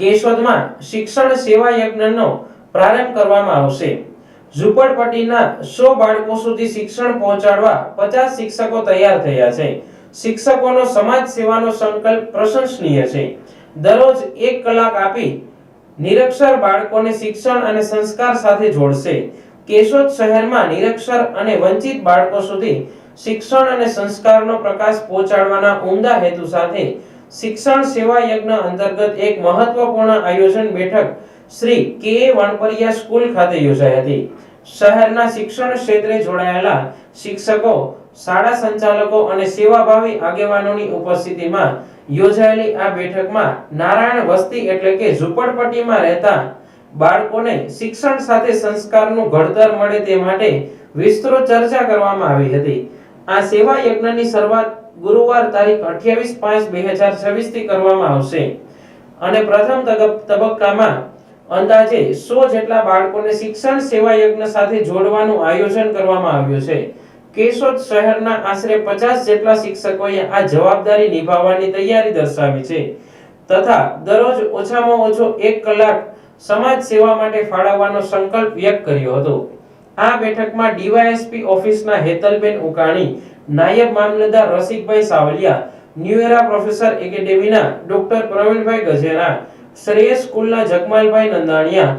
કેશોદમાં શિક્ષણ સેવા યજ્ઞનો પ્રારંભ કરવામાં આવશે। ઝુંપડપટ્ટીના 100 બાળકો સુધી શિક્ષણ પહોંચાડવા 50 શિક્ષકો તૈયાર થયા છે। શિક્ષકોનો સમાજ સેવાનો સંકલ્પ પ્રશંસનીય છે। દરરોજ 1 કલાક આપી નિરક્ષર બાળકોને શિક્ષણ અને સંસ્કાર સાથે જોડશે। કેશોદ શહેરમાં નિરક્ષર અને વંચિત બાળકો સુધી શિક્ષણ અને સંસ્કારનો પ્રકાશ પહોંચાડવાના ઉમદા હેતુ સાથે શિક્ષણ સેવા યજ્ઞ અંતર્ગત એક મહત્વપૂર્ણ આયોજન બેઠક શ્રી કે વણપરિયા સ્કૂલ ખાતે યોજાઈ હતી। શહેરના શિક્ષણ ક્ષેત્રે જોડાયેલા શિક્ષકો, શાળા સંચાલકો અને સેવાભાવી આગેવાનોની ઉપસ્થિતિમાં યોજાયેલી આ બેઠકમાં નારાયણ વસ્તી એટલે કે ઝુંપડપટ્ટીમાં રહેતા બાળકોને શિક્ષણ સાથે સંસ્કારનું ઘડતર મળે તે માટે વિસ્તૃત ચર્ચા કરવામાં આવી હતી। આ સેવા યજ્ઞની શરૂઆત ગુરુવાર તારીખ 28/5/2026 થી કરવામાં આવશે અને પ્રથમ તબક્કામાં અંદાજે 100 જેટલા બાળકોને શિક્ષણ સેવા યજ્ઞ સાથે જોડવાનું આયોજન કરવામાં આવ્યું છે। કેશોદ શહેરના આશરે 50 જેટલા શિક્ષકોએ આ જવાબદારી નિભાવવાની તૈયારી દર્શાવી છે તથા દરરોજ ઓછામાં ઓછો 1 કલાક સમાજ સેવા માટે ફાળવવાનો સંકલ્પ વ્યક્ત કર્યો હતો। આ બેઠકમાં ડીવાયએસપી ઓફિસના હેતલબેન ઉકાણી, નાયબ મામલતદાર Rasikbhai Savaliya, new era professor એકેડેમીના ડોક્ટર પ્રવીણભાઈ ગજેરા, શ્રેયસ સ્કૂલના જગમાલભાઈ નંદાણીયા,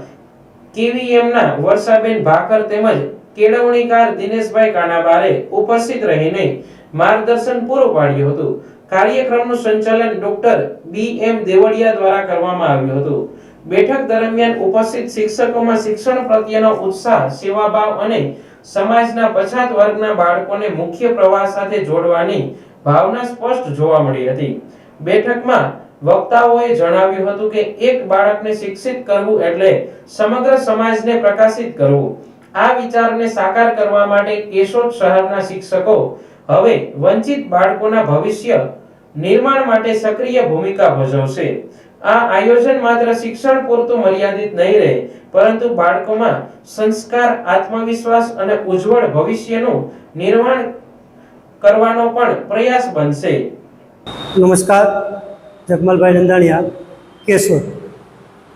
કેવીએમના વર્ષાબેન ભાકર તેમજ કેળવણીકાર દિનેશભાઈ કાનાબારે ઉપસ્થિત રહીને માર્ગદર્શન પૂરું પાડ્યું હતું। કાર્યક્રમનું સંચાલન ડોક્ટર બીએમ દેવડિયા દ્વારા કરવામાં આવ્યું હતું। બેઠક દરમિયાન ઉપસ્થિત શિક્ષકોમાં શિક્ષણ પ્રત્યેનો ઉત્સાહ, સેવાભાવ અને સમાજના પછાત વર્ગના બાળકોને મુખ્ય પ્રવાહ સાથે જોડવાની ભાવના સ્પષ્ટ જોવા મળી હતી। બેઠકમાં વક્તાઓએ જણાવ્યું હતું કે એક બાળકને શિક્ષિત કરવું એટલે સમગ્ર સમાજને પ્રકાશિત કરવું। આ વિચારને સાકાર કરવા માટે કેશોદ શહેરના શિક્ષકો હવે વંચિત બાળકોના ભવિષ્ય નિર્માણ માટે સક્રિય ભૂમિકા ભજવશે। આ આયોજન માત્ર શિક્ષણ પૂરતું મર્યાદિત નહીં રહે, પરંતુ બાળકોમાં સંસ્કાર, આત્મવિશ્વાસ અને ઉજ્જવળ ભવિષ્યનું નિર્માણ કરવાનો પણ પ્રયાસ બનશે। નમસ્કાર, જગમાલભાઈ નંદાણીયા, કેશોદ।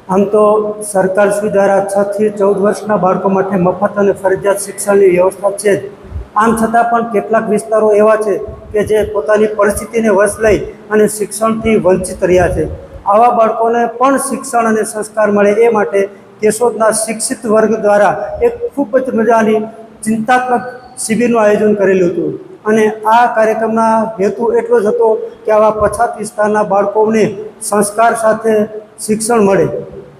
આમ તો સરકારશ્રી દ્વારા 6 થી 14 વર્ષના બાળકો માટે મફત અને ફરજિયાત શિક્ષણની વ્યવસ્થા છે જ। આમ છતાં પણ કેટલાક વિસ્તારો એવા છે કે જે પોતાની પરિસ્થિતિને વશ લઈ અને શિક્ષણથી વંચિત રહ્યા છે। આવા બાળકોને પણ શિક્ષણ અને સંસ્કાર મળે એ માટે કેશોદના શિક્ષિત વર્ગ દ્વારા એક ખૂબ જ મજાની ચિંતાત્મક શિબિરનું આયોજન કરેલું હતું અને આ કાર્યક્રમના હેતુ એટલો જ હતો કે આવા પછાત વિસ્તારના બાળકોને સંસ્કાર સાથે શિક્ષણ મળે।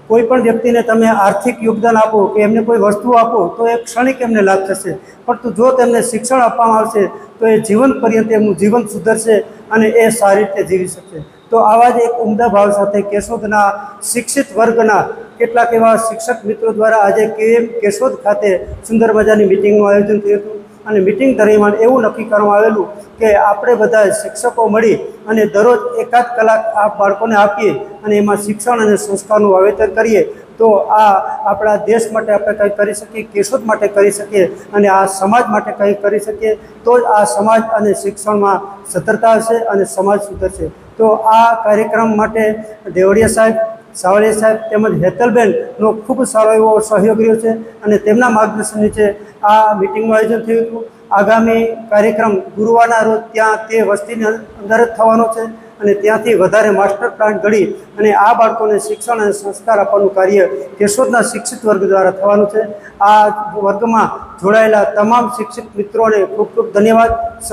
કોઈ પણ વ્યક્તિને તમે આર્થિક યોગદાન આપો કે એમને કોઈ વસ્તુ આપો તો એ ક્ષણિક એમને લાભ થશે, પરંતુ જો તેમને શિક્ષણ આપવામાં આવશે તો એ જીવન પર્યંત એમનું જીવન સુધરશે અને એ સારી રીતે જીવી શકશે। તો આવા જ એક ઉમદા ભાવ સાથે કેશોદના શિક્ષિત વર્ગના કેટલાક એવા શિક્ષક મિત્રો દ્વારા આજે કેશોદ ખાતે સુંદર મજાની મિટિંગનું આયોજન થયું હતું અને મિટિંગ દરમિયાન એવું નક્કી કરવામાં આવેલું કે આપણે બધા શિક્ષકો મળી અને દરરોજ 1 કલાક આ બાળકોને આપીએ અને એમાં શિક્ષણ અને સંસ્કારનું વાવેતર કરીએ તો આ આપણા દેશ માટે આપણે કંઈ કરી શકીએ, કેશોદ માટે કરી શકીએ અને આ સમાજ માટે કંઈ કરી શકીએ, તો જ આ સમાજ અને શિક્ષણમાં સદ્ધરતા હશે અને સમાજ સુધરશે। તો આ કાર્યક્રમ માટે દેવડિયા સાહેબ, સાવલિયા સાહેબ તેમજ હેતલબેનનો ખૂબ સારો એવો સહયોગ રહ્યો છે અને તેમના માર્ગદર્શન નીચે આ મિટિંગનું આયોજન થયું હતું। આગામી કાર્યક્રમ ગુરુવારના રોજ ત્યાં તે વસ્તીની અંદર જ થવાનો છે અને ત્યાંથી વધારે માસ્ટર પ્લાન ઘડી અને આ બાળકોને શિક્ષણ અને સંસ્કાર આપવાનું કાર્ય કેશોદના શિક્ષિત વર્ગ દ્વારા થવાનું છે। આ વર્ગમાં જોડાયેલા તમામ શિક્ષિત મિત્રોને ખૂબ ખૂબ ધન્યવાદ।